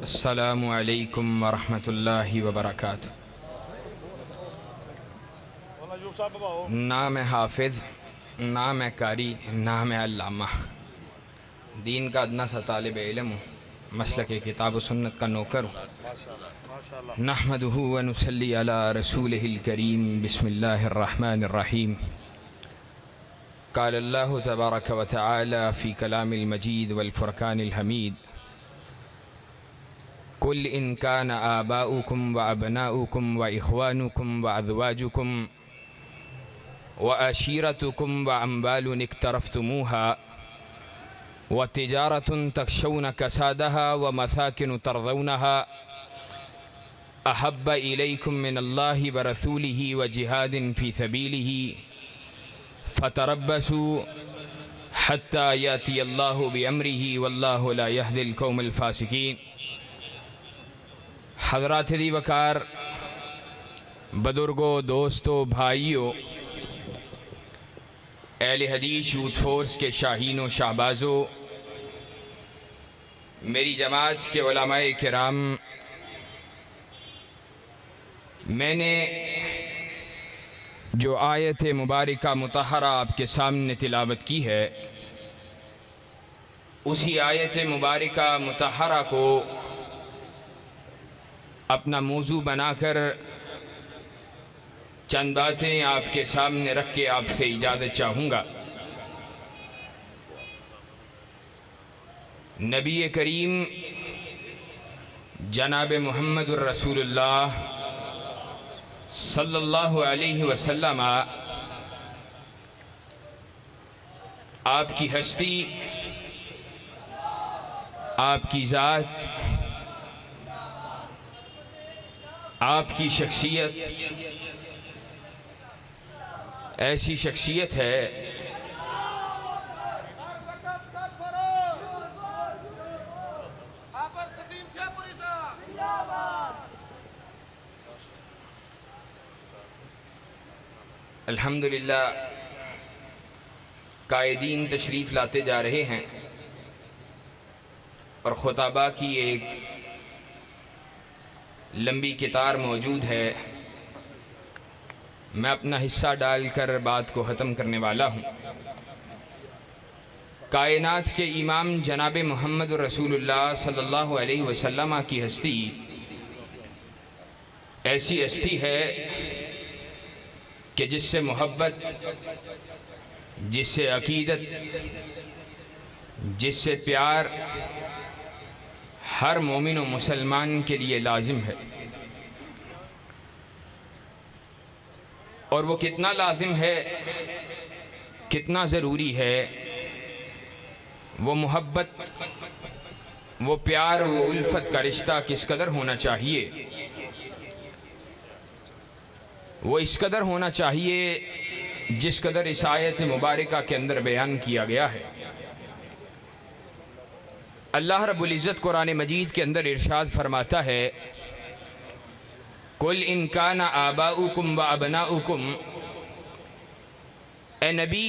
السلام علیکم ورحمۃ اللہ وبرکاتہ۔ نام حافظ، نام قاری، نام علامہ، دین کا ادنا سا طالب علم ہوں، مسلک کتاب و سنت کا نوکر ہوں۔ نحمدہ و نصلی علی رسولہ الکریم، بسم اللہ الرحمن الرحیم۔ قال اللہ تبارک و تعالی فی کلام المجید والفرقان الحمید: قل ان کان آباؤکم و ابناؤکم و اخوانکم و ازواجکم وعشیرتکم واموال اقترفتموها وتجارة تخشون کسادها ومساکن ترضونها احب الیکم من اللہ ورسولہ وجہاد فی سبیلہ فتربصوا حتی یاتی اللہ بامرہ واللہ لا یہدی القوم الفاسقین۔ حضرات دی وقار، بزرگوں، دوستوں، بھائیوں، اہل حدیث یوتھ فورس کے شاہین و شہبازوں، میری جماعت کے علماء کرام، میں نے جو آیت مبارکہ مطہرہ آپ کے سامنے تلاوت کی ہے، اسی آیت مبارکہ مطہرہ کو اپنا موضوع بنا کر چند باتیں آپ کے سامنے رکھ کے آپ سے اجازت چاہوں گا۔ نبی کریم جناب محمد الرسول اللہ صلی اللہ علیہ وسلم آپ کی ہستی، آپ کی ذات، آپ کی شخصیت ایسی شخصیت ہے الحمدللہ قائدین تشریف لاتے جا رہے ہیں اور خطباء کی ایک لمبی قطار موجود ہے۔ میں اپنا حصہ ڈال کر بات کو ختم کرنے والا ہوں۔ کائنات کے امام جناب محمد رسول اللہ صلی اللہ علیہ وسلم کی ہستی ایسی ہستی ہے کہ جس سے محبت، جس سے عقیدت، جس سے پیار ہر مومن و مسلمان کے لیے لازم ہے۔ اور وہ کتنا لازم ہے، کتنا ضروری ہے، وہ محبت، وہ پیار، وہ الفت کا رشتہ کس قدر ہونا چاہیے؟ وہ اس قدر ہونا چاہیے جس قدر اس آیت مبارکہ کے اندر بیان کیا گیا ہے۔ اللہ رب العزت قرآن مجید کے اندر ارشاد فرماتا ہے: قل ان کان آباؤکم و ابناؤکم، اے نبی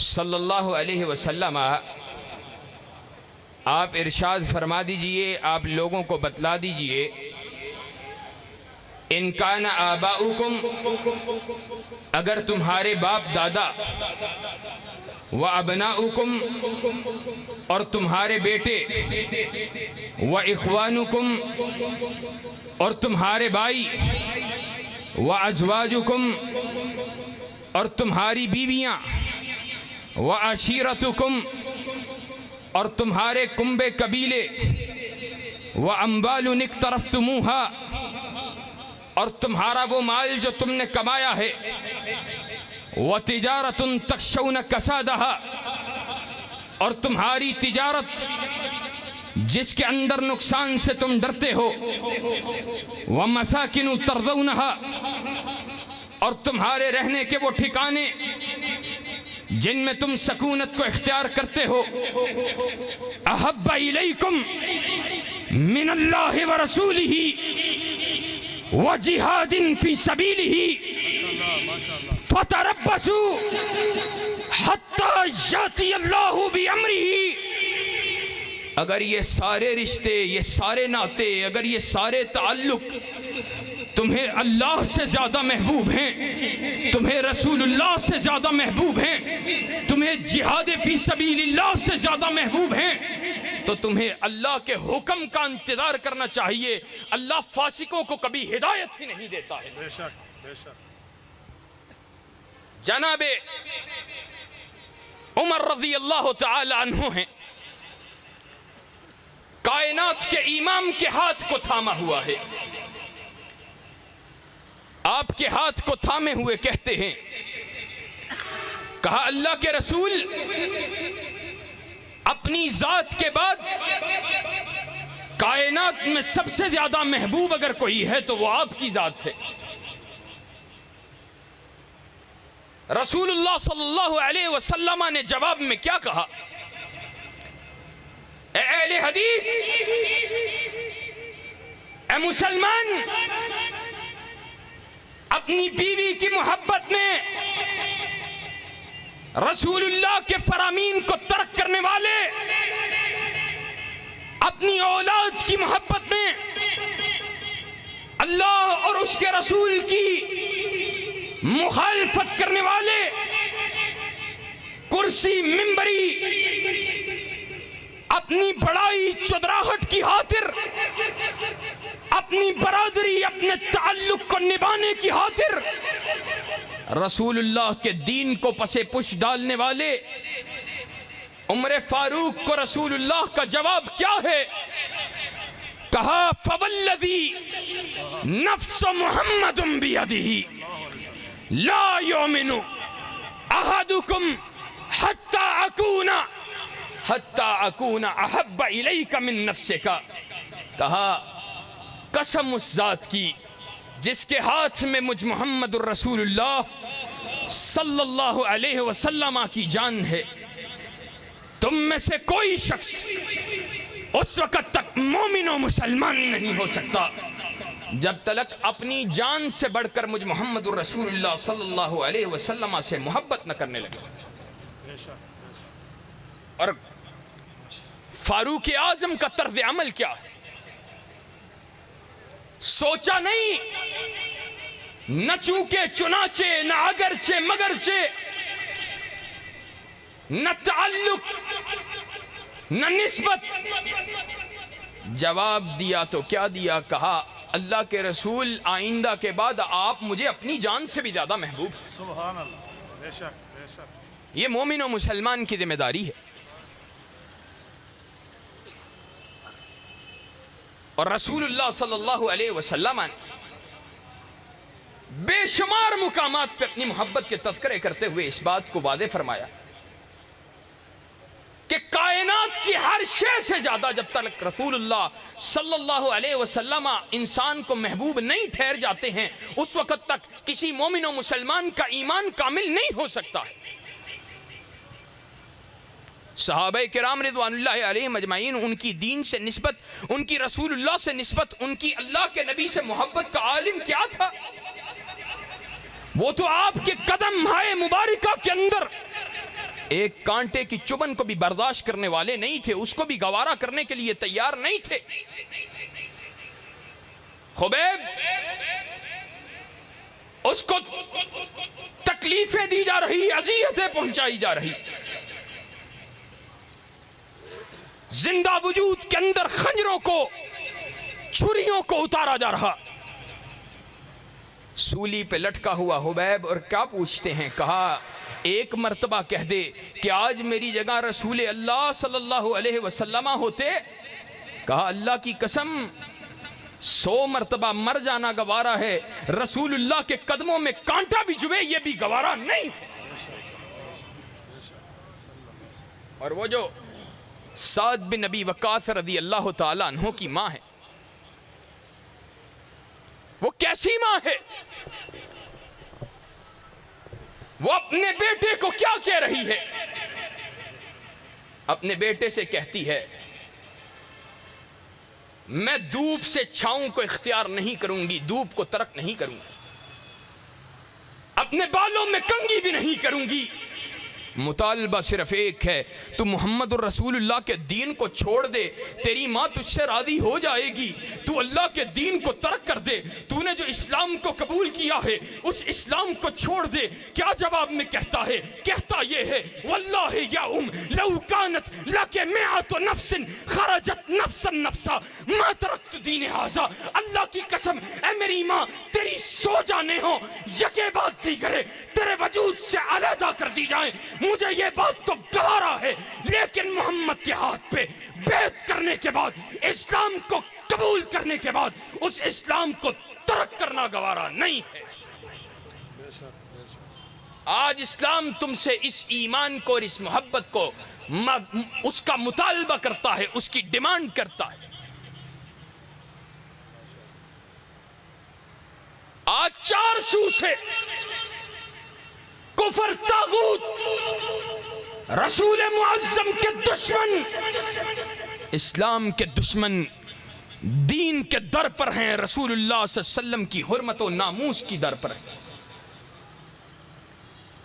صلی اللہ علیہ وسلم آپ ارشاد فرما دیجئے، آپ لوگوں کو بتلا دیجئے، ان کان آباؤکم، اگر تمہارے باپ دادا، و ابناؤکم، اور تمہارے بیٹے، و اخوانکم، اور تمہارے بھائی، و ازواجکم، اور تمہاری بیویاں، و عشیرتکم، اور تمہارے کنبے قبیلے، و اموال اقترفتموها، اور تمہارا وہ مال جو تم نے کمایا ہے، وَتِجَارَةٌ تَخْشَوْنَ كَسَادَهَا، اور تمہاری تجارت جس کے اندر نقصان سے تم ڈرتے ہو، وَمَسَاكِنُ تَرْضَوْنَهَا، اور تمہارے رہنے کے وہ ٹھکانے جن میں تم سکونت کو اختیار کرتے ہو، أَحَبَّ إِلَيْكُمْ مِنَ اللَّهِ وَرَسُولِهِ وَجِهَادٍ فِي سَبِيلِهِ فَتَرَبَّصُوا حَتَّى يَأْتِيَ اللَّهُ بِأَمْرِهِ اگر یہ سارے رشتے، یہ سارے ناتے، اگر یہ سارے تعلق تمہیں اللہ سے زیادہ محبوب ہیں، تمہیں رسول اللہ سے زیادہ محبوب ہیں، تمہیں جہاد فی سبیل اللہ سے زیادہ محبوب ہیں، تو تمہیں اللہ کے حکم کا انتظار کرنا چاہیے۔ اللہ فاسقوں کو کبھی ہدایت ہی نہیں دیتا ہے۔ بے شک بے شک۔ جناب عمر رضی اللہ تعالی عنہ ہیں، کائنات کے امام کے ہاتھ کو تھاما ہوا ہے، آپ کے ہاتھ کو تھامے ہوئے کہتے ہیں، کہا اللہ کے رسول اپنی ذات کے بعد کائنات میں سب سے زیادہ محبوب اگر کوئی ہے تو وہ آپ کی ذات ہے۔ رسول اللہ صلی اللہ علیہ وسلم نے جواب میں کیا کہا؟ اے اہل حدیث، اے مسلمان، اپنی بیوی کی محبت میں رسول اللہ کے فرامین کو ترک کرنے والے، اپنی اولاد کی محبت میں اللہ اور اس کے رسول کی مخالفت کرنے والے، کرسی منبری اپنی بڑائی چودراہٹ کی خاطر، اپنی برادری، اپنے تعلق کو نبھانے کی خاطر رسول اللہ کے دین کو پسے پش ڈالنے والے عمر فاروق کو رسول اللہ کا جواب کیا ہے؟ کہا فوالذی نفس محمد بیدہ لا یؤمن احدکم حتی اکون احب الیک من نفسک۔ کہا قسم اس ذات کی جس کے ہاتھ میں مجھ محمد الرسول اللہ صلی اللہ علیہ وسلم کی جان ہے، تم میں سے کوئی شخص اس وقت تک مومن و مسلمان نہیں ہو سکتا جب تک اپنی جان سے بڑھ کر مجھ محمد الرسول اللہ صلی اللہ علیہ وسلم سے محبت نہ کرنے لگے۔ اور فاروق اعظم کا طرز عمل کیا ہے؟ سوچا نہیں، نہ چونکہ چنانچہ، نہ اگرچہ مگرچہ، نہ تعلق نہ نسبت، جواب دیا تو کیا دیا؟ کہا اللہ کے رسول آئندہ کے بعد آپ مجھے اپنی جان سے بھی زیادہ محبوب ہیں۔ سبحان اللہ، بے شک بے شک۔ یہ مومن و مسلمان کی ذمہ داری ہے۔ اور رسول اللہ صلی اللہ علیہ وسلم بے شمار مقامات پہ اپنی محبت کے تذکرے کرتے ہوئے اس بات کو واضح فرمایا کہ کائنات کی ہر شے سے زیادہ جب تک رسول اللہ صلی اللہ علیہ وسلم انسان کو محبوب نہیں ٹھہر جاتے ہیں، اس وقت تک کسی مومن و مسلمان کا ایمان کامل نہیں ہو سکتا ہے۔ صحابہ کرام رضوان اللہ علیہم اجمعین، ان کی دین سے نسبت، ان کی رسول اللہ سے نسبت، ان کی اللہ کے نبی سے محبت کا عالم کیا تھا؟ وہ تو آپ کے قدم ہائے مبارکہ کے اندر ایک کانٹے کی چبن کو بھی برداشت کرنے والے نہیں تھے، اس کو بھی گوارا کرنے کے لیے تیار نہیں تھے۔ خبیب اس کو تکلیفیں دی جا رہی، اذیتیں پہنچائی جا رہی، زندہ وجود کے اندر خنجروں کو، چھریوں کو اتارا جا رہا، سولی پہ لٹکا ہوا حبیب، اور کیا پوچھتے ہیں؟ کہا ایک مرتبہ کہہ دے کہ آج میری جگہ رسول اللہ صلی اللہ علیہ وسلم ہوتے۔ کہا اللہ کی قسم 100 مرتبہ مر جانا گوارا ہے، رسول اللہ کے قدموں میں کانٹا بھی جوے یہ بھی گوارا نہیں۔ اور وہ جو سعد بن نبی وقاص رضی اللہ تعالیٰ عنہ کی ماں ہے، وہ کیسی ماں ہے؟ وہ اپنے بیٹے کو کیا کہہ رہی ہے؟ اپنے بیٹے سے کہتی ہے میں دھوپ سے چھاؤں کو اختیار نہیں کروں گی، دھوپ کو ترک نہیں کروں گی، اپنے بالوں میں کنگھی بھی نہیں کروں گی، مطالبہ صرف ایک ہے، تو محمد الرسول اللہ کے دین کو چھوڑ دے، تیری ماں تجھ سے راضی ہو جائے گی، تو اللہ کے دین کو ترک کر دے، تو نے جو اسلام کو قبول کیا ہے اس اسلام کو چھوڑ دے۔ کیا جواب میں کہتا ہے؟ کہتا یہ ہے واللہ یا لو کانت لک مئۃ نفس خرجت نفسا نفسا ما ترکت دین ھذا، اللہ کی قسم اے میری ماں تیری 100 جانیں ہوں یکے بات دی کرے تیرے وجود سے علیحدہ کر دی جائیں، مجھے یہ بات تو گوارا ہے، لیکن محمد کے ہاتھ پہ بیعت کرنے کے بعد، اسلام کو قبول کرنے کے بعد اس اسلام کو ترک کرنا گوارا نہیں ہے۔ آج اسلام تم سے اس ایمان کو اور اس محبت کو اس کا مطالبہ کرتا ہے، اس کی ڈیمانڈ کرتا ہے۔ آج 4 سو سے کفر، طاغوت، رسول معظم کے دشمن، اسلام کے دشمن دین کے در پر ہیں، رسول اللہ صلی اللہ علیہ وسلم کی حرمت و ناموس کی در پر ہیں،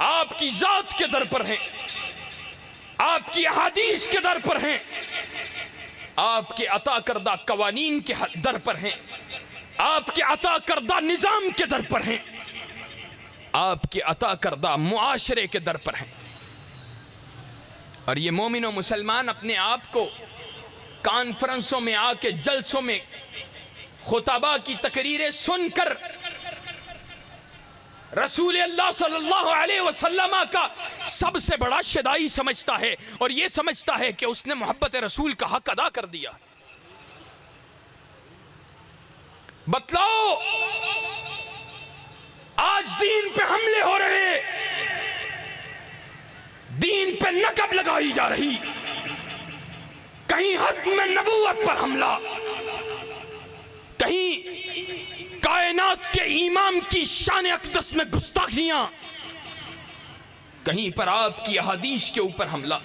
آپ کی ذات کے در پر ہیں، آپ کی احادیث کے در پر ہیں، آپ کے عطا کردہ قوانین کے در پر ہیں، آپ کے عطا کردہ نظام کے در پر ہیں، آپ کے عطا کردہ معاشرے کے در پر ہیں۔ اور یہ مومن و مسلمان اپنے آپ کو کانفرنسوں میں آ کے، جلسوں میں خطباء کی تقریریں سن کر رسول اللہ صلی اللہ علیہ وسلم کا سب سے بڑا شدائی سمجھتا ہے، اور یہ سمجھتا ہے کہ اس نے محبت رسول کا حق ادا کر دیا۔ بتلاؤ آج دین پہ حملے ہو رہے، دین پہ نقب لگائی جا رہی، کہیں ختم نبوت پر حملہ، کہیں کائنات کے امام کی شان اقدس میں گستاخیاں، کہیں پر آپ کی احادیث کے اوپر حملہ۔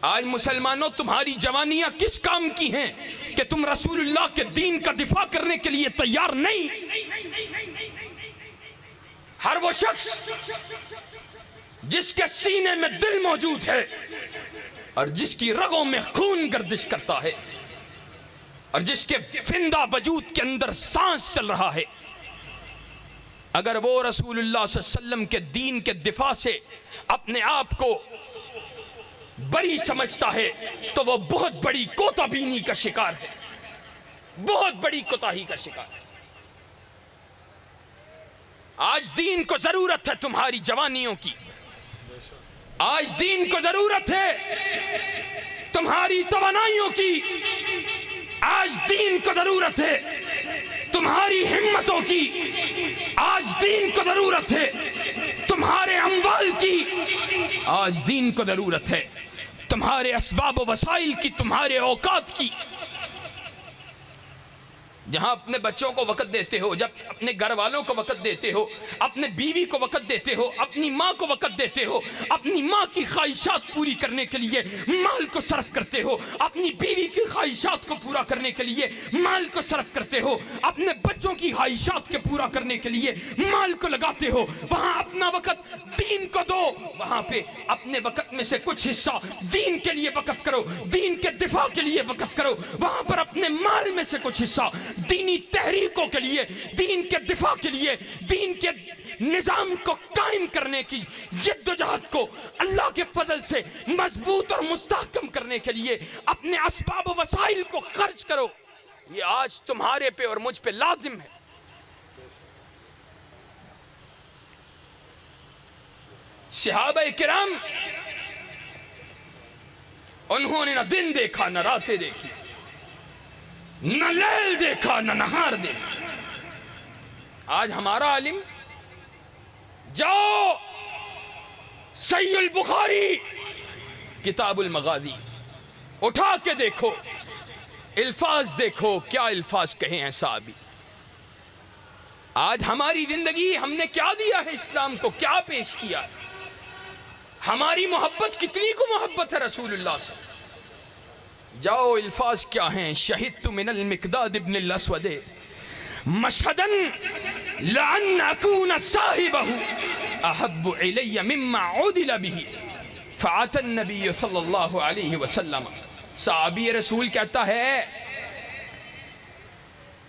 آج مسلمانوں تمہاری جوانیاں کس کام کی ہیں کہ تم رسول اللہ کے دین کا دفاع کرنے کے لیے تیار نہیں؟ ہر وہ شخص جس کے سینے میں دل موجود ہے اور جس کی رگوں میں خون گردش کرتا ہے اور جس کے زندہ وجود کے اندر سانس چل رہا ہے، اگر وہ رسول اللہ صلی اللہ علیہ وسلم کے دین کے دفاع سے اپنے آپ کو بری سمجھتا ہے تو وہ بہت بڑی کوتا بینی کا شکار ہے، بہت بڑی کوتاہی کا شکار ہے۔ آج دین کو ضرورت ہے تمہاری جوانیوں کی، آج دین کو ضرورت ہے تمہاری توانائیوں کی، آج دین کو ضرورت ہے تمہاری ہمتوں کی، آج دین کو ضرورت ہے تمہارے اموال کی، آج دین کو ضرورت ہے تمہارے اسباب و وسائل کی، تمہارے اوقات کی۔ جہاں اپنے بچوں کو وقت دیتے ہو، جب اپنے گھر والوں کو وقت دیتے ہو، اپنے بیوی کو وقت دیتے ہو، اپنی ماں کو وقت دیتے ہو، اپنی ماں کی خواہشات پوری کرنے کے لیے مال کو صرف کرتے ہو، اپنی بیوی کی خواہشات کو پورا کرنے کے لیے مال کو صرف کرتے ہو، اپنے بچوں کی خواہشات کے پورا کرنے کے لیے مال کو لگاتے ہو، وہاں اپنا وقت دین کو دو، وہاں پہ اپنے وقت میں سے کچھ حصہ دین کے لیے وقف کرو، دین کے دفاع کے لیے وقف کرو، وہاں پر اپنے مال میں سے کچھ حصہ دینی تحریکوں کے لیے، دین کے دفاع کے لیے، دین کے نظام کو قائم کرنے کی جد و جہد کو اللہ کے فضل سے مضبوط اور مستحکم کرنے کے لیے اپنے اسباب و وسائل کو خرچ کرو۔ یہ آج تمہارے پہ اور مجھ پہ لازم ہے۔ صحابہ کرام انہوں نے نہ دن دیکھا نہ راتیں دیکھی، نہ لیل دیکھا نہ نہار دیکھا۔ آج ہمارا عالم جاؤ صحیح البخاری کتاب المغازی اٹھا کے دیکھو، الفاظ دیکھو، کیا الفاظ کہے ہیں صحابی۔ آج ہماری زندگی ہم نے کیا دیا ہے اسلام کو، کیا پیش کیا ہے؟ ہماری محبت کتنی کو محبت ہے رسول اللہ سے؟ جاؤ الفاظ کیا ہیں، شہدت من المقداد ابن الاسود مشہدن لَأَنَّ أَكُونَ صَاحِبَهُ أَحَبُّ إِلَيَّ مِمَّا عُدِلَ بِهِ فَعَتَى النَّبِيُّ صلی اللہ علیہ وسلم. صحابی رسول کہتا ہے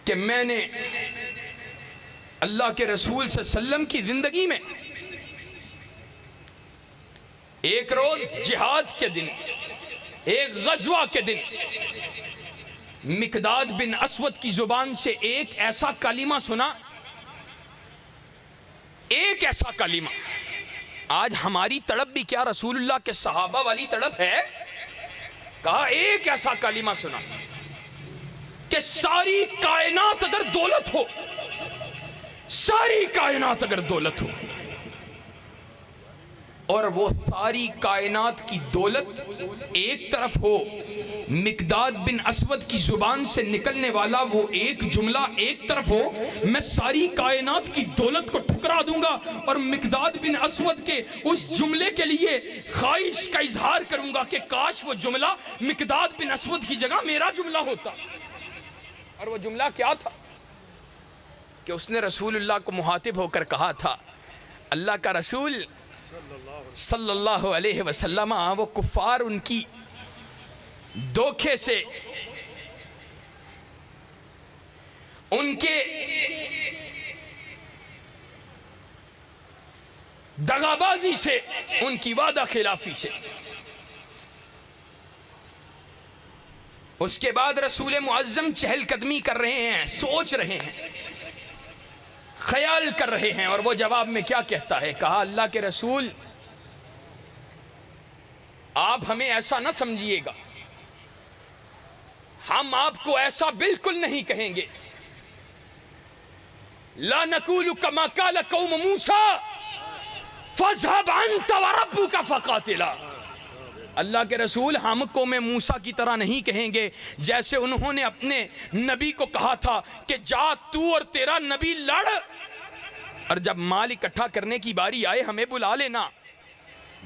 کہ میں نے اللہ کے رسول صلی اللہ علیہ وسلم کی زندگی میں ایک روز جہاد کے دن، ایک غزوہ کے دن، مقداد بن اسود کی زبان سے ایک ایسا کلمہ سنا، ایک ایسا کلمہ. آج ہماری تڑپ بھی کیا رسول اللہ کے صحابہ والی تڑپ ہے؟ کہا ایک ایسا کلمہ سنا کہ ساری کائنات اگر دولت ہو، ساری کائنات اگر دولت ہو، اور وہ ساری کائنات کی دولت ایک طرف ہو، مقداد بن اسود کی زبان سے نکلنے والا وہ ایک جملہ ایک طرف ہو، میں ساری کائنات کی دولت کو ٹھکرا دوں گا اور مقداد بن اسود کے اس جملے کے لیے خواہش کا اظہار کروں گا کہ کاش وہ جملہ مقداد بن اسود کی جگہ میرا جملہ ہوتا. اور وہ جملہ کیا تھا کہ اس نے رسول اللہ کو مخاطب ہو کر کہا تھا، اللہ کا رسول صلی اللہ علیہ وسلم، وہ کفار ان کی دھوکے سے، ان کے دغابازی سے، ان کی وعدہ خلافی سے. اس کے بعد رسول معظم چہل قدمی کر رہے ہیں، سوچ رہے ہیں، خیال کر رہے ہیں، اور وہ جواب میں کیا کہتا ہے؟ کہا اللہ کے رسول آپ ہمیں ایسا نہ سمجھیے گا، ہم آپ کو ایسا بالکل نہیں کہیں گے. لا نقول کما قال قوم موسیٰ فاذهب انت وربک فقاتلا. اللہ کے رسول ہم قوم موسیٰ کی طرح نہیں کہیں گے جیسے انہوں نے اپنے نبی کو کہا تھا کہ جا تو اور تیرا نبی لڑ، اور جب مال اکٹھا کرنے کی باری آئے ہمیں بلا لینا.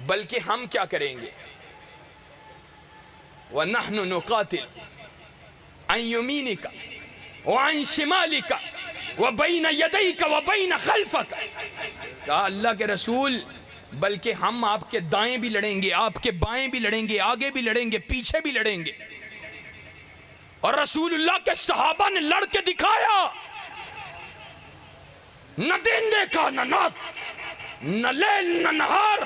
بلکہ ہم کیا کریں گے؟ وَنَحْنُ نُقَاتِلْ عَنْ يَمِينِكَ وَعَنْ شِمَالِكَ وَبَيْنَ يَدَيْكَ وَبَيْنَ خَلْفَكَ. کہا اللہ کے رسول بلکہ ہم آپ کے دائیں بھی لڑیں گے، آپ کے بائیں بھی لڑیں گے، آگے بھی لڑیں گے، پیچھے بھی لڑیں گے. اور رسول اللہ کے صحابہ نے لڑ کے دکھایا، نہ دن دیکھا نہ رات، نہ لیل نہ نہار.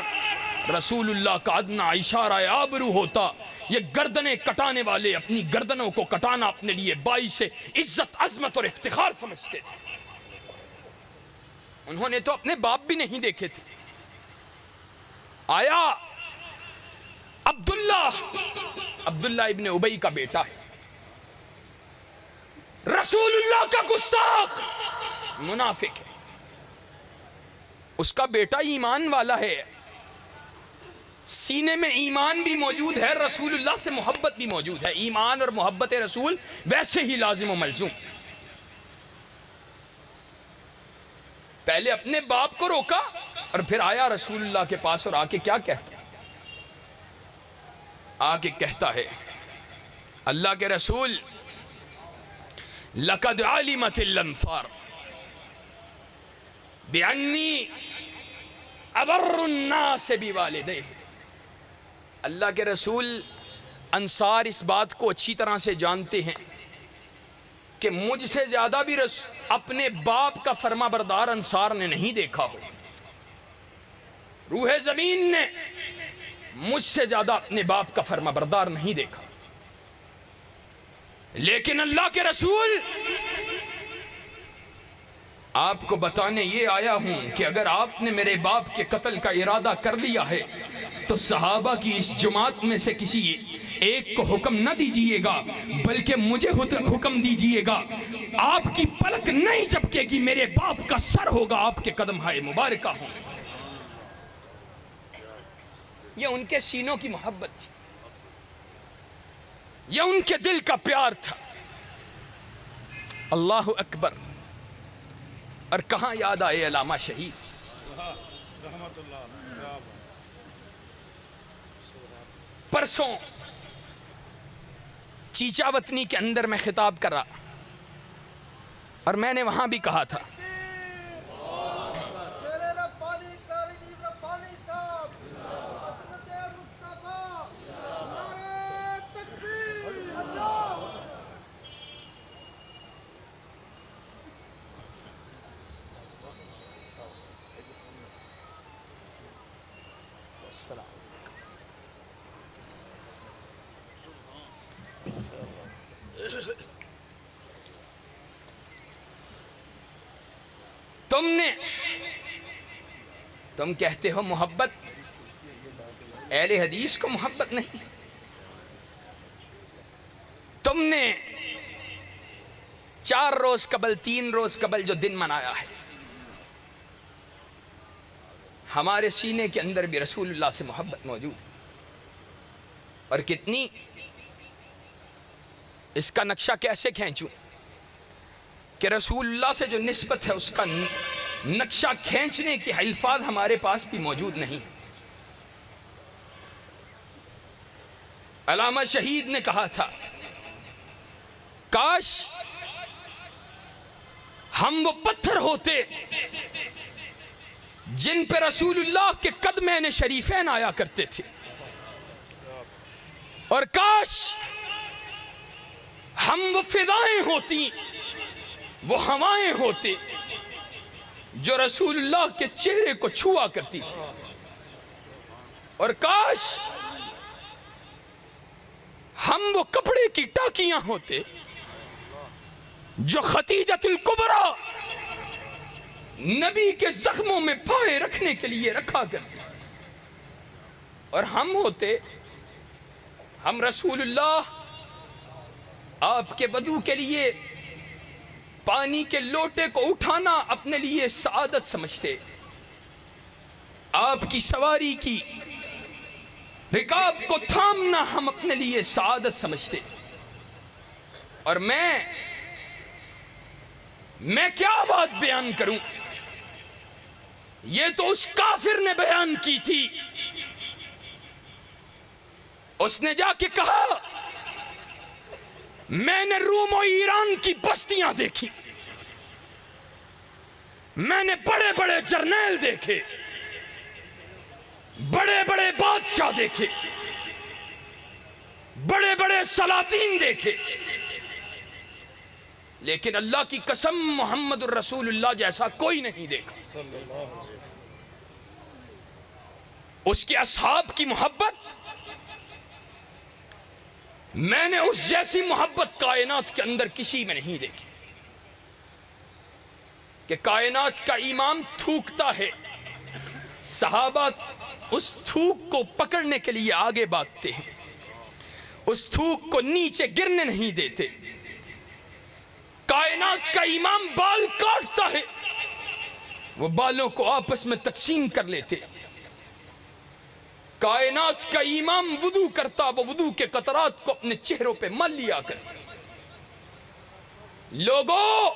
رسول اللہ کا ادنا اشارہ آبرو ہوتا، یہ گردنیں کٹانے والے اپنی گردنوں کو کٹانا اپنے لیے باعث عزت، عظمت اور افتخار سمجھتے تھے. انہوں نے تو اپنے باپ بھی نہیں دیکھے تھے. آیا عبداللہ ابن ابی کا بیٹا ہے، رسول اللہ کا گستاخ، منافق ہے. اس کا بیٹا ایمان والا ہے، سینے میں ایمان بھی موجود ہے، رسول اللہ سے محبت بھی موجود ہے. ایمان اور محبت رسول ویسے ہی لازم و ملزوم. پہلے اپنے باپ کو روکا اور پھر آیا رسول اللہ کے پاس اور آ کے کیا کہتا؟ آ کے کہتا ہے اللہ کے رسول لقد علمت الانصار بانی ابر الناس بوالدیہ. اللہ کے رسول انصار اس بات کو اچھی طرح سے جانتے ہیں کہ مجھ سے زیادہ بھی اپنے باپ کا فرما بردار انصار نے نہیں دیکھا ہو. روح زمین نے مجھ سے زیادہ اپنے باپ کا فرما بردار نہیں دیکھا. لیکن اللہ کے رسول آپ کو بتانے یہ آیا ہوں کہ اگر آپ نے میرے باپ کے قتل کا ارادہ کر لیا ہے تو صحابہ کی اس جماعت میں سے کسی ایک کو حکم نہ دیجئے گا بلکہ مجھے حکم دیجئے گا. آپ کی پلک نہیں جھپکے گی، میرے باپ کا سر ہوگا، آپ کے قدم ہائے مبارکہ ہوں. یہ ان کے سینوں کی محبت تھی، یہ ان کے دل کا پیار تھا. اللہ اکبر. اور کہاں یاد آئے علامہ شہید رحمت اللہ. پرسوں چیچا وطنی کے اندر میں خطاب کر رہا اور میں نے وہاں بھی کہا تھا تم کہتے ہو محبت، اہل حدیث کو محبت نہیں. تم نے 4 روز قبل 3 روز قبل جو دن منایا ہے، ہمارے سینے کے اندر بھی رسول اللہ سے محبت موجود، اور کتنی. اس کا نقشہ کیسے کھینچوں کہ رسول اللہ سے جو نسبت ہے اس کا نقشہ کھینچنے کی الفاظ ہمارے پاس بھی موجود نہیں. علامہ شہید نے کہا تھا، کاش ہم وہ پتھر ہوتے جن پہ رسول اللہ کے قدمین شریفین آیا کرتے تھے، اور کاش ہم وہ فضائیں ہوتی، وہ ہوائیں ہوتے جو رسول اللہ کے چہرے کو چھوا کرتی تھی، اور کاش ہم وہ کپڑے کی ٹاکیاں ہوتے جو خدیجۃ الکبریٰ نبی کے زخموں میں پائے رکھنے کے لیے رکھا کرتی، اور ہم رسول اللہ آپ کے وضو کے لیے پانی کے لوٹے کو اٹھانا اپنے لیے سعادت سمجھتے، آپ کی سواری کی رکاب کو تھامنا ہم اپنے لیے سعادت سمجھتے. اور میں کیا بات بیان کروں، یہ تو اس کافر نے بیان کی تھی. اس نے جا کے کہا، میں نے روم و ایران کی بستیاں دیکھی، میں نے بڑے بڑے جرنیل دیکھے، بڑے بڑے بادشاہ دیکھے، بڑے بڑے سلاطین دیکھے، لیکن اللہ کی قسم محمد الرسول اللہ جیسا کوئی نہیں دیکھا. اس کے اصحاب کی محبت، میں نے اس جیسی محبت کائنات کے اندر کسی میں نہیں دیکھی. کہ کائنات کا امام تھوکتا ہے، صحابہ اس تھوک کو پکڑنے کے لیے آگے بھاگتے ہیں، اس تھوک کو نیچے گرنے نہیں دیتے. کائنات کا امام بال کاٹتا ہے، وہ بالوں کو آپس میں تقسیم کر لیتے. کائنات کا امام وضو کرتا، وہ وضو کے قطرات کو اپنے چہروں پہ مل لیا کرتا. لوگوں،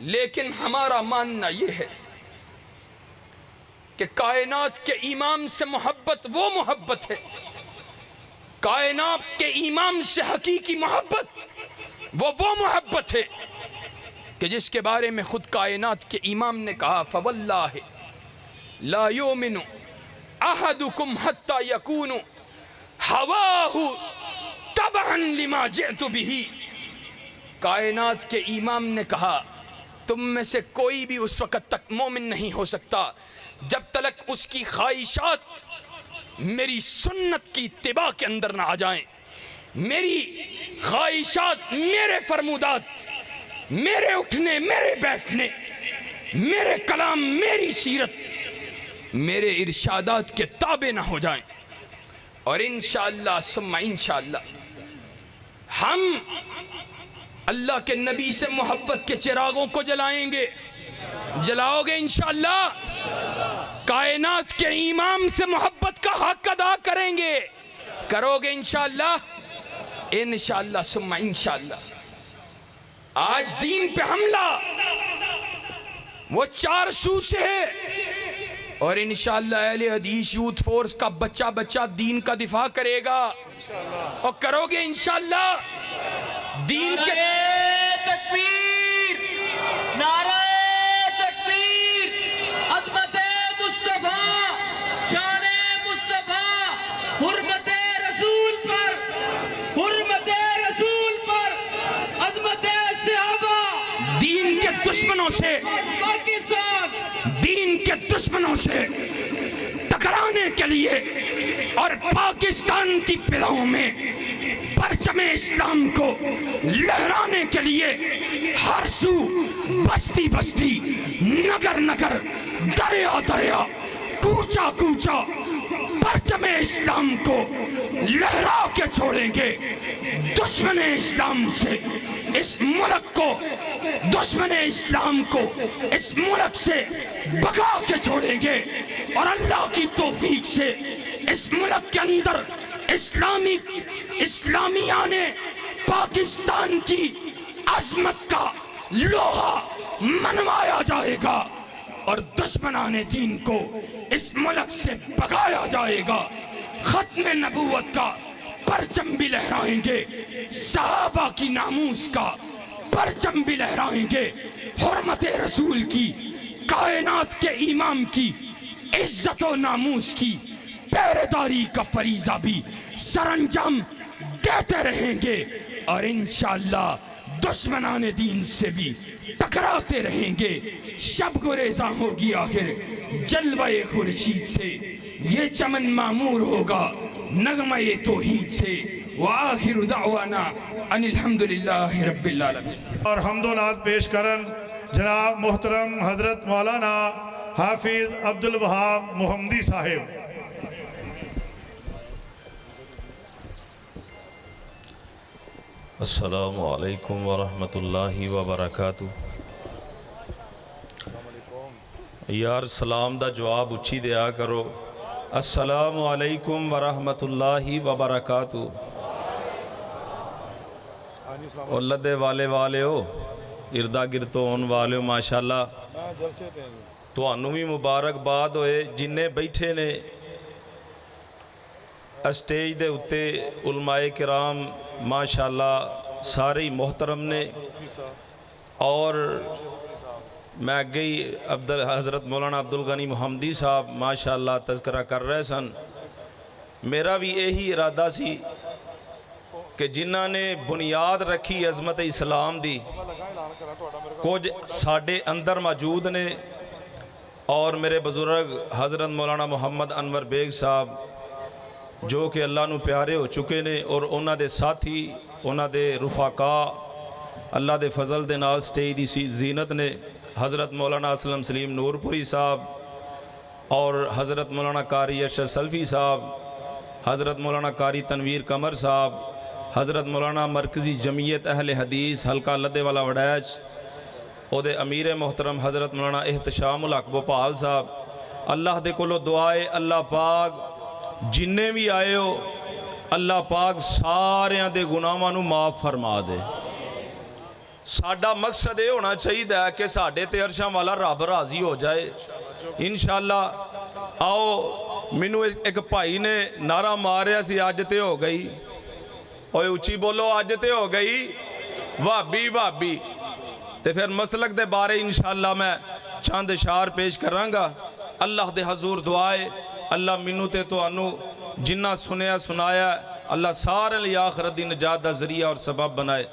لیکن ہمارا ماننا یہ ہے کہ کائنات کے امام سے محبت وہ محبت ہے، کائنات کے امام سے حقیقی محبت وہ محبت ہے کہ جس کے بارے میں خود کائنات کے امام نے کہا، فواللہ لا یؤمن احدکم حتی یکون ہواہ تبعا لما جئت بہ. کائنات کے امام نے کہا، تم میں سے کوئی بھی اس وقت تک مومن نہیں ہو سکتا جب تک اس کی خواہشات میری سنت کی اتباع کے اندر نہ آ جائیں. میری خواہشات، میرے فرمودات، میرے اٹھنے، میرے بیٹھنے، میرے کلام، میری سیرت، میرے ارشادات کے تابع نہ ہو جائیں. اور انشاءاللہ ثم انشاءاللہ ہم اللہ کے نبی سے محبت کے چراغوں کو جلائیں گے. جلاؤ گے انشاءاللہ؟ کائنات کے امام سے محبت کا حق ادا کریں گے؟ کرو گے انشاءاللہ؟ انشاءاللہ ثم انشاءاللہ. آج دین پہ حملہ وہ 4 سو سے ہے، اور انشاءاللہ اہل حدیث یوتھ فورس کا بچہ دین کا دفاع کرے گا. اور کرو گے انشاءاللہ؟ دین کے تکبیر، نعرہ تکبیر، عظمت مصطفیٰ، شان مصطفیٰ، حرمت رسول پر، حرمت رسول پر، عظمت صحابہ، دین کے دشمنوں سے، پاکستان، دین کے دشمنوں سے ٹکرانے کے لیے اور پاکستان کی فضاؤں میں پرچم اسلام کو لہرانے کے لیے ہر سو بستی بستی نگر نگر دریا دریا کوچا کوچا پرچم اسلام کو لہرا کے چھوڑیں گے. دشمن اسلام سے اس ملک کو، دشمن اسلام کو اس ملک سے بھگا کے چھوڑیں گے، اور اللہ کی توفیق سے اس ملک کے اندر اسلامیان پاکستان کی عظمت کا لوہا منوایا جائے گا، اور دشمنان دین کو اس ملک سے بھگایا جائے گا. ختم نبوت کا پرچم بھی لہرائیں گے، صحابہ کی ناموس کا پرچم بھی لہرائیں گے، حرمت رسول کی، کائنات کے امام کی عزت و ناموس کی پہرےداری کا فریضہ بھی سر انجام دیتے رہیں گے، اور انشاءاللہ دشمنان دین سے بھی ٹکراتے رہیں گے. شب گریزاں ہوگی آخر جلوہ خورشید سے، یہ چمن معمور ہوگا نغمہ توحید سے. وآخر دعوانا ان الحمدللہ رب العالمین. اور حمد و نعت پیش کرن جناب محترم حضرت مولانا حافظ عبدالوہاب محمدی صاحب. السلام علیکم ورحمۃ اللہ وبرکاتہ. یار سلام دا جواب اچھی دیا کرو. السلام علیکم ورحمۃ اللہ وبرکاتہ. اور لدے والے ہو، اردا گرتو ان والے ہو، ماشاءاللہ تو انہوں بھی مبارکباد ہوئے. جنہیں بیٹھے نے اسٹیج دے اتے علماء کرام ماشاءاللہ سارے محترم نے، اور میں گئی حضرت مولانا عبدالغنی محمدی صاحب ماشاءاللہ تذکرہ کر رہے سن. میرا بھی یہی ارادہ سی کہ جنہ نے بنیاد رکھی عظمت اسلام دی کچھ ساڑھے اندر موجود نے، اور میرے بزرگ حضرت مولانا محمد انور بیگ صاحب جو کہ اللہ نو پیارے ہو چکے نے، اور انہاں دے ساتھی، انہاں دے رفاقا اللہ دے فضل دے نال سٹیج دی زینت نے، حضرت مولانا اسلم سلیم نور پوری صاحب، اور حضرت مولانا قاری ارشد سلفی صاحب، حضرت مولانا قاری تنویر قمر صاحب، حضرت مولانا مرکزی جمعیت اہل حدیث حلقہ لدے والا وڑیچ، او دے امیر محترم حضرت مولانا احتشام الحق بھوپال صاحب. اللہ دے کولو دعائے اللہ پاک جننے بھی آئے ہو اللہ پاک سارے دے گناہاں نو معاف فرما دے. ساڈا مقصد یہ ہونا چاہیے کہ ساڈے تے عرشاں والا رب راضی ہو جائے انشاءاللہ. آؤ مینوں ایک بھائی نے نعرہ ماریا سی اج تے ہو گئی، اوے اچھی بولو اج تے ہو گئی وہابی وہابی. تے پھر مسلک دے بارے انشاءاللہ میں چند اشعار پیش کرانگا. اللہ دے حضور دعائے اللہ منو تے تو انو جنہ سنیا سنایا اللہ سارے لئے آخرت دی نجات دا ذریعہ اور سبب بنائے.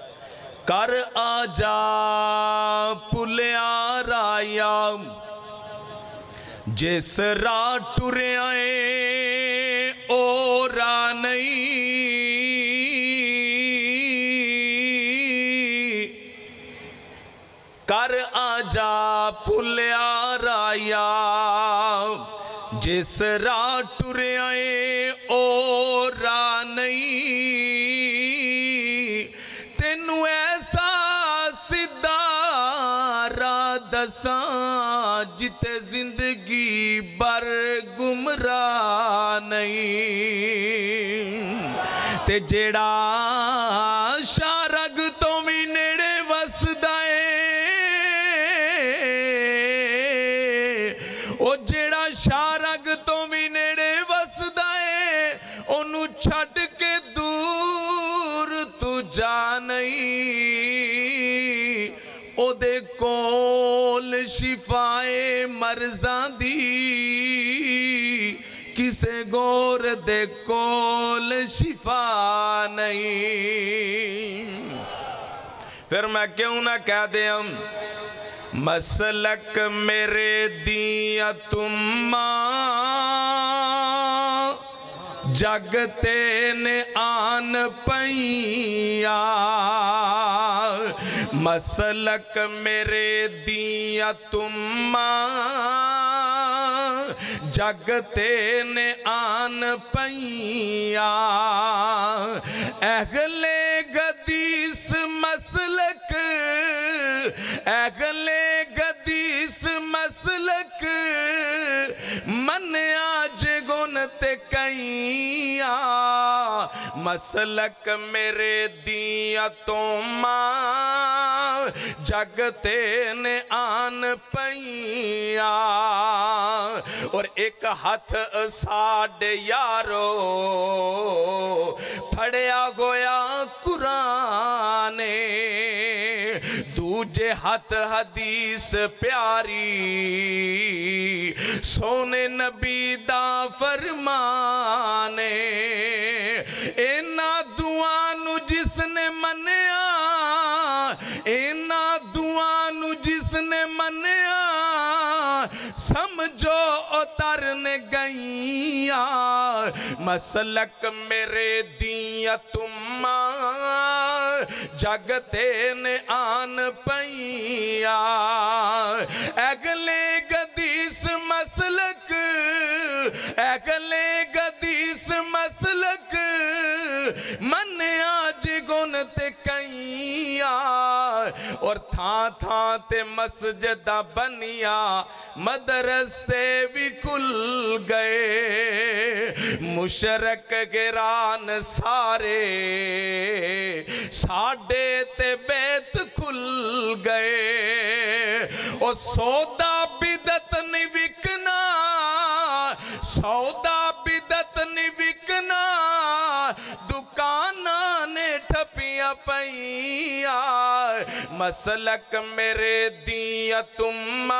کر آجا پلیا رایا جس راہ ٹرے آئے او راہ نہیں، کر آجا پلیا رایا جس راہ ٹرے آئے او راہ نہیں، تینوں ایسا سدھا راہ دساں جتے زندگی بر گمراہ نہیں. تے جیڑا شارگ تو بھی نیڑے وسدا ہے، او جیڑا شارگ تو بھی نیڑے وسدا ہے، انہوں چھڑ کے دور تو جا نہیں. او دے کول شفائے مرضاں دی کسے گور دے کول شفا نہیں. پھر میں کیوں نہ کہہ دیں مسلک میرے دیا تم جگتے نے آن پئیا مسلک میرے دیا تم جگتے نے آن پئیا اہل گدیس مسلک اہل گدیس مسلک من آج گنت کئیا مسلک میرے دیا تم جگتے نے آن پئیا اور ایک ہاتھ ساڑھے یارو پھڑیا گویا قرآن دوجے ہاتھ حدیث پیاری سونے نبی دا فرمانے اینا دعانو جس نے منیا اینا دعانو جس نے منیا سمجھو اترنے گئیا مسلک میرے دیا تم جگتے نے آن پئیا اگلے گدیس مسلک اگلے گدیس مسلک من آج گنت کئیا اور تھا تے مسجدہ بنیا مدرسے بھی کھل گئے مشرک گران سارے ساڑھے تے بیت کھل گئے اور سودا بدت نہیں وکنا سودا بدت نہیں وکنا دکانہ نے ٹھپیاں پئیا مسلک میرے دیا تم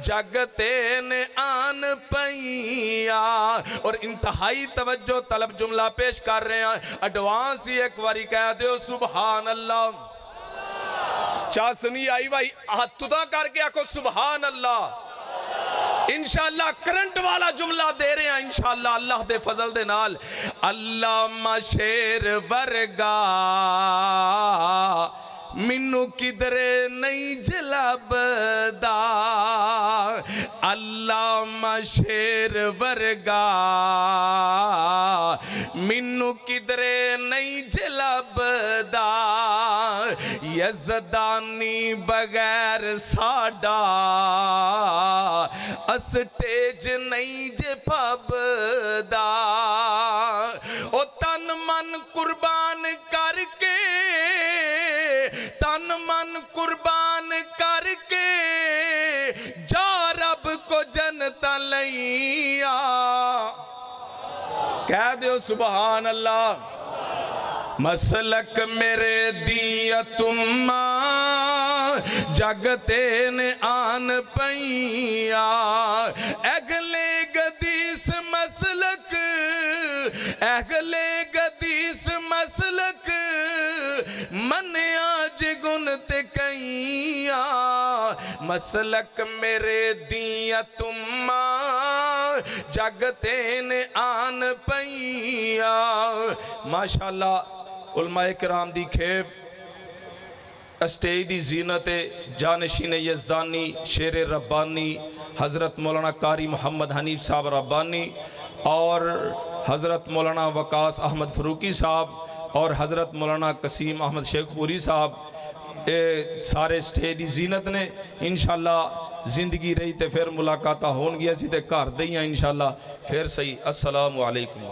جگتے نے آن پئیا اور انتہائی توجہ طلب جملہ پیش کر رہے ہیں ایڈوانس ہی ایک واری کہہ دیو سبحان اللہ چاسنی آئی بھائی ہاتھتا کر کے آکو سبحان اللہ انشاءاللہ کرنٹ والا جملہ دے رہے ہیں انشاءاللہ اللہ دے فضل دے نال علامہ شیر ورگا منو کدرے نہیں جلب دا علامہ شیر ورگا منو کدرے نہیں جلب دا یزدانی بغیر ساڑا اسٹیج نہیں جے پب دا او تن من قربان کر کے تن من قربان کر کے جا رب کو جنتا لیا کہہ دیو سبحان اللہ مسلک میرے دیا تم جگتے نے آن پئیا اگلے گدیس مسلک اگلے گدیس مسلک من آج گنت کئیا مسلک میرے دیا تم جگتے نے آن پئیا ماشاءاللہ علماء کرام دی کھیب اسٹیج دی زینت جانشین یزدانی شیر ربانی حضرت مولانا قاری محمد حنیف صاحب ربانی اور حضرت مولانا وقاص احمد فروقی صاحب اور حضرت مولانا قسیم احمد شیخ پوری صاحب سارے اسٹیج دی زینت نے انشاءاللہ زندگی رہی تے پھر ملاقاتہ ہون گیا سی تے کار دئیاں انشاءاللہ پھر صحیح السلام علیکم